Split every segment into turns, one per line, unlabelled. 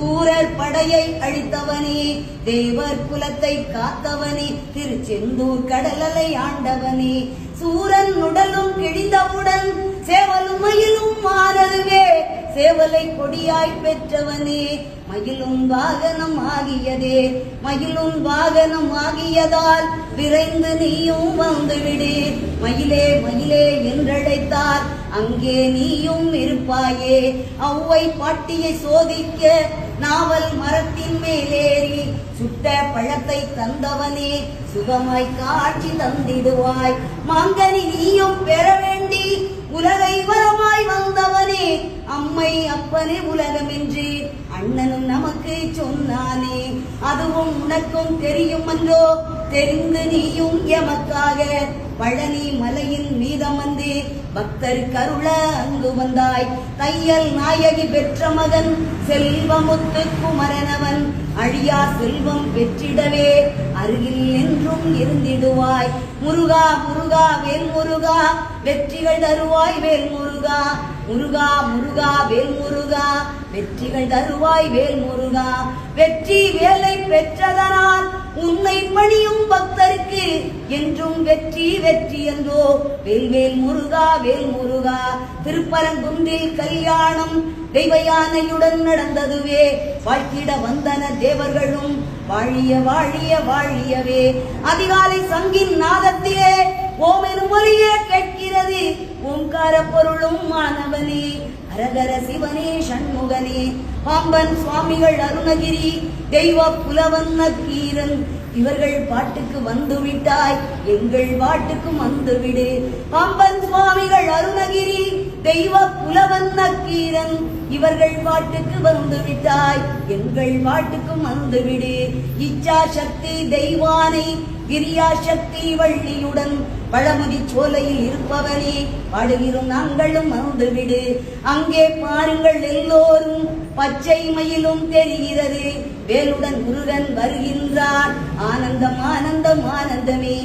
சூரர் படையை அழித்தவனே, தேவர் குலத்தை காத்தவனே, திருச்செந்தூர் கடலலை ஆண்டவனே, சூரன் உடலும் கிழிந்தவுடன் சேவலும் மயிலும் மாறவே, சேவலை கொடியாய் பெற்றவனே, மயிலும் வாகனம் ஆகியதே, மயிலும் வாகனம் ஆகியதால் விரைந்து நீயும் வந்துவிடு, மயிலே மயிலே என்றழைத்தார் அங்கே நீயும் இருப்பாயே, ஔவை பாட்டியை சோதிக்க நாவல் மரத்தின் மேலேறி சுட்ட பழத்தை தந்தவனே, சுகமாய் காட்சி தந்திடுவாய், மாங்கனி நீயும் பெற வேண்டி உலகை வரமாய் வந்தவனே, அம்மை அப்பனே உலகமென்று அண்ணனும் நமக்கு சொன்னானே, அதுவும் உனக்கும் தெரியும் என்றோ, தெரிந்து நீயும் எமக்காக பழனி மலையின் மீதமந்து பக்தர் கருள அங்கு வந்தாய், தையல் நாயகி பெற்ற மகன் செல்வமுத்து குமரனவன் அழியா செல்வம் பெற்றிடவே அருகில் என்றும் இருந்திடுவாய், முருகா முருகா வேல் முருகா வெற்றிகள் தருவாய் வேல் முருகா, முருகா முருகா வேல் முருகா வெற்றிகள் தருவாய் வேல் முருகா, வெற்றி வேலை பெற்றதனால் உன்னை பணியும் பக்தருக்கு என்றும் வெற்றி வெற்றி என்றோ, வேல்வேல் முருகா வேல் முருகா. திருப்பரங்குன்றில் கல்யாணம் தெய்வ யானையுடன் நடந்ததுவே, வாழ்த்திட வந்தன தேவர்களும் வாழிய வாழிய வாழியவே, அதிகாலை சங்கின் நாதத்திலே ஓமெனும் ஒலியே கேட்கிறது, ஓங்கார பொருளும் மாணவனே, ஹரஹர சிவனே சண்முகனே, பாம்பன் சுவாமிகள் அருணகிரி தெய்வ புலவன் நக்கீரன், இவர்கள் பாட்டுக்கு வந்துவிட்டாய் எங்கள் பாட்டுக்கு வந்துவிடு, பாம்பன் சுவாமிகள் அருணகிரி தெய்வ புலவன் நக்கீரன், இவர்கள் பாட்டுக்கு வந்துவிட்டாய் எங்கள் பாட்டுக்கு வந்துவிடு, இச்சா சக்தி தெய்வானை கிரியா சக்தி வள்ளியுடன் பழமுதி சோலையில் இருப்பவனே, பாடுகிறோம் நாங்களும் வந்துவிடு, அங்கே பாருங்கள் எல்லோரும் பச்சை மயிலும் தெரிகிறது, வேலுடன் முருகன் வருகின்றார், ஆனந்தம் ஆனந்தம் ஆனந்தமே,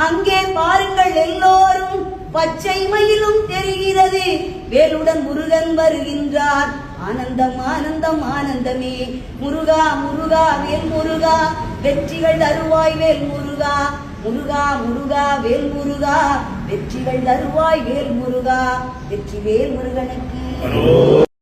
அங்கே பாருங்கள் எல்லோரும் பச்சை மயிலும் தெரிகிறது, வேலுடன் முருகன் வருகின்றார், ஆனந்தம் ஆனந்தம் ஆனந்தமே, முருகா முருகா வேல் முருகா வெற்றிகள் தருவாய் வேல் முருகா, முருகா முருகா வேல் முருகா வெற்றிகள் தருவாய் வேல் முருகா, வெற்றி வேல் முருகனுக்கு.